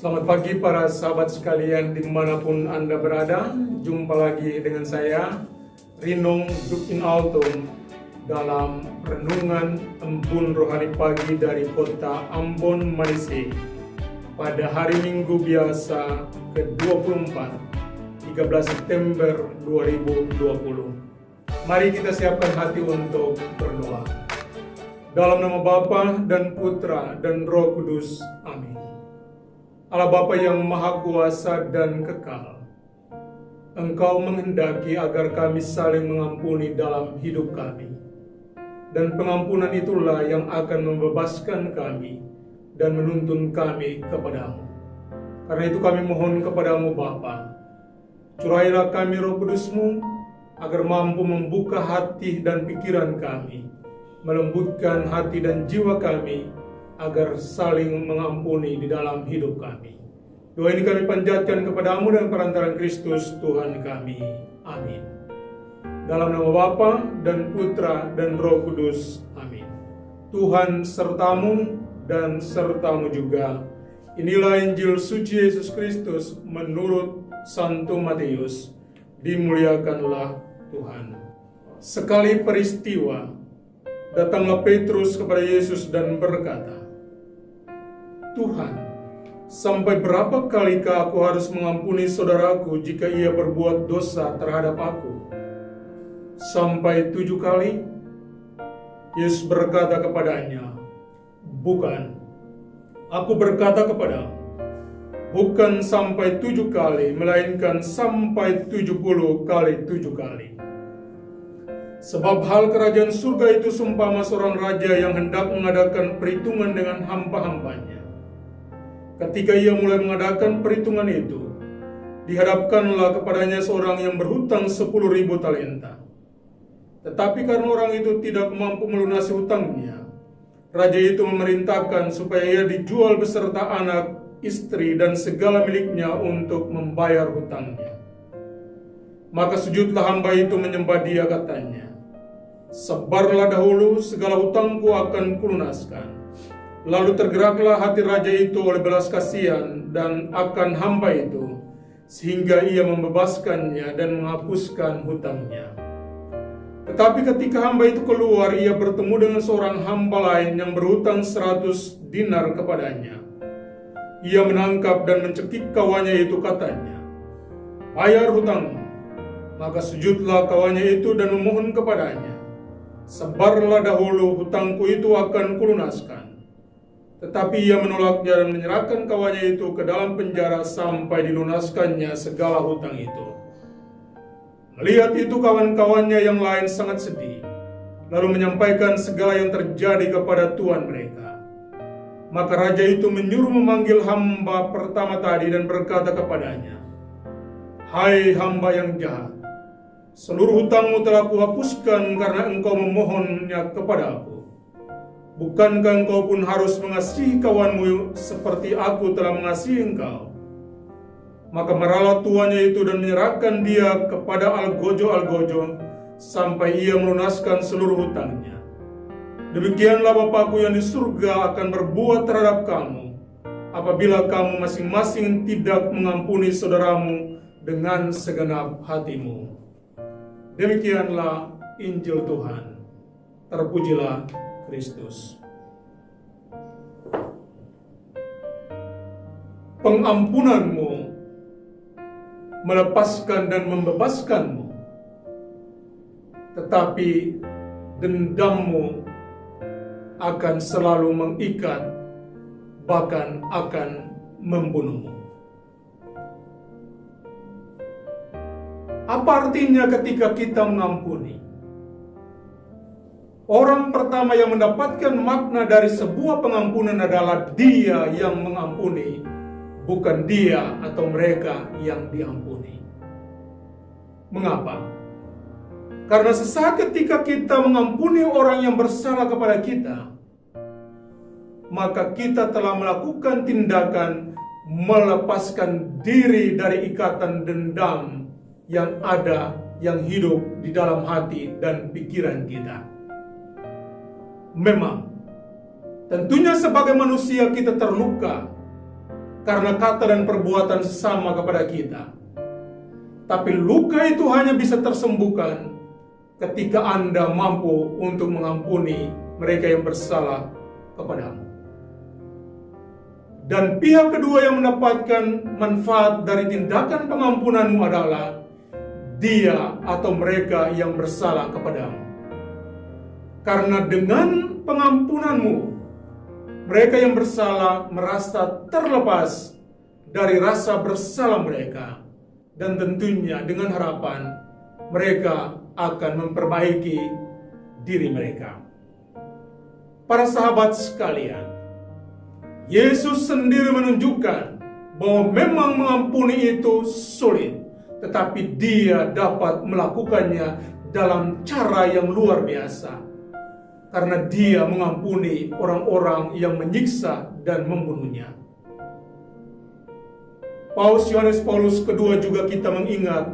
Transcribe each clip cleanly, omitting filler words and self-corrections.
Selamat pagi para sahabat sekalian dimanapun Anda berada. Jumpa lagi dengan saya, Rinong Dukin Altum, dalam Renungan Embun Rohani Pagi dari Kota Ambon, Malaysia, pada hari Minggu biasa ke-24, 13 September 2020. Mari kita siapkan hati untuk berdoa. Dalam nama Bapa dan Putra dan Roh Kudus. Amin. Allah Bapa yang Maha Kuasa dan Kekal, Engkau menghendaki agar kami saling mengampuni dalam hidup kami. Dan pengampunan itulah yang akan membebaskan kami dan menuntun kami kepadamu. Karena itu kami mohon kepadamu Bapa, curahailah kami Roh Kudus-Mu, agar mampu membuka hati dan pikiran kami, melembutkan hati dan jiwa kami, agar saling mengampuni di dalam hidup kami. Doa ini kami panjatkan kepadamu dan perantaraan Kristus Tuhan kami. Amin. Dalam nama Bapa dan Putra dan Roh Kudus. Amin. Tuhan sertamu dan sertamu juga. Inilah Injil suci Yesus Kristus menurut Santo Matius. Dimuliakanlah Tuhan. Sekali peristiwa, datanglah Petrus kepada Yesus dan berkata, Tuhan, sampai berapa kalikah aku harus mengampuni saudaraku jika ia berbuat dosa terhadap aku? Sampai 7 kali? Yesus berkata kepadanya, bukan, aku berkata kepadamu, bukan sampai 7 kali, melainkan sampai 70 kali 7 kali. Sebab hal kerajaan surga itu seumpama seorang raja yang hendak mengadakan perhitungan dengan hamba-hambanya. Ketika ia mulai mengadakan perhitungan itu, dihadapkanlah kepadanya seorang yang berhutang 10.000 talenta. Tetapi karena orang itu tidak mampu melunasi hutangnya, raja itu memerintahkan supaya ia dijual beserta anak, istri, dan segala miliknya untuk membayar hutangnya. Maka sujudlah hamba itu menyembah dia, katanya, sebarlah dahulu, segala hutangku akan kulunaskan. Lalu tergeraklah hati raja itu oleh belas kasihan dan akan hamba itu, sehingga ia membebaskannya dan menghapuskan hutangnya. Tetapi ketika hamba itu keluar, ia bertemu dengan seorang hamba lain yang berhutang 100 dinar kepadanya. Ia menangkap dan mencekik kawannya itu, katanya, bayar hutangmu. Maka sujudlah kawannya itu dan memohon kepadanya, sebarlah dahulu, hutangku itu akan kulunaskan. Tetapi ia menolaknya dan menyerahkan kawannya itu ke dalam penjara sampai dilunaskannya segala hutang itu. Melihat itu kawan-kawannya yang lain sangat sedih, lalu menyampaikan segala yang terjadi kepada tuan mereka. Maka raja itu menyuruh memanggil hamba pertama tadi dan berkata kepadanya, hai hamba yang jahat, seluruh hutangmu telah kuhapuskan karena engkau memohonnya kepada aku. Bukankah engkau pun harus mengasihi kawanmu seperti aku telah mengasihi engkau? Maka marahlah tuannya itu dan menyerahkan dia kepada algojo-algojo sampai ia melunaskan seluruh hutangnya. Demikianlah Bapakku yang di surga akan berbuat terhadap kamu, apabila kamu masing-masing tidak mengampuni saudaramu dengan segenap hatimu. Demikianlah Injil Tuhan. Terpujilah Kristus. Pengampunanmu melepaskan dan membebaskanmu, tetapi dendammu akan selalu mengikat, bahkan akan membunuhmu. Apa artinya ketika kita mengampuni? Orang pertama yang mendapatkan makna dari sebuah pengampunan adalah dia yang mengampuni, bukan dia atau mereka yang diampuni. Mengapa? Karena sesaat ketika kita mengampuni orang yang bersalah kepada kita, maka kita telah melakukan tindakan melepaskan diri dari ikatan dendam yang ada, yang hidup di dalam hati dan pikiran kita. Memang, tentunya sebagai manusia kita terluka karena kata dan perbuatan sesama kepada kita. Tapi luka itu hanya bisa tersembuhkan ketika Anda mampu untuk mengampuni mereka yang bersalah kepadamu. Dan pihak kedua yang mendapatkan manfaat dari tindakan pengampunanmu adalah dia atau mereka yang bersalah kepadamu. Karena dengan pengampunanmu, mereka yang bersalah merasa terlepas dari rasa bersalah mereka. Dan tentunya dengan harapan mereka akan memperbaiki diri mereka. Para sahabat sekalian, Yesus sendiri menunjukkan bahwa memang mengampuni itu sulit, tetapi Dia dapat melakukannya dalam cara yang luar biasa. Karena Dia mengampuni orang-orang yang menyiksa dan membunuhnya. Paus Yohanes Paulus II juga kita mengingat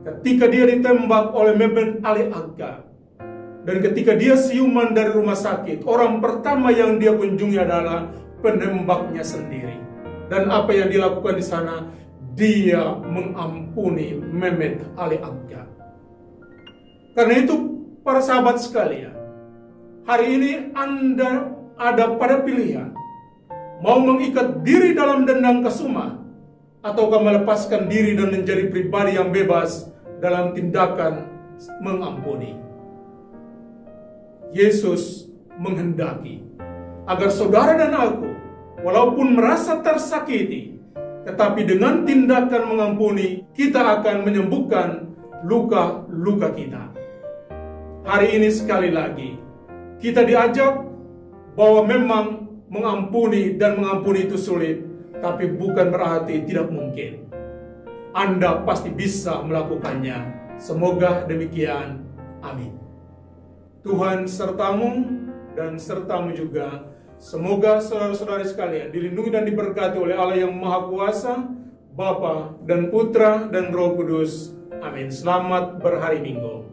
ketika dia ditembak oleh Mehmet Ali Agca. Dan ketika dia siuman dari rumah sakit, orang pertama yang dia kunjungi adalah penembaknya sendiri. Dan apa yang dilakukan di sana? Dia mengampuni Mehmet Ali Agca. Karena itu, para sahabat sekalian, hari ini Anda ada pada pilihan. Mau mengikat diri dalam dendam kesuma, ataukah melepaskan diri dan menjadi pribadi yang bebas dalam tindakan mengampuni. Yesus menghendaki agar saudara dan aku, walaupun merasa tersakiti, tetapi dengan tindakan mengampuni, kita akan menyembuhkan luka-luka kita. Hari ini sekali lagi, kita diajak bahwa memang mengampuni dan mengampuni itu sulit, tapi bukan berarti tidak mungkin. Anda pasti bisa melakukannya. Semoga demikian. Amin. Tuhan sertamu dan sertamu juga. Semoga saudara-saudari sekalian dilindungi dan diberkati oleh Allah yang Maha Kuasa, Bapa dan Putra dan Roh Kudus. Amin. Selamat berhari Minggu.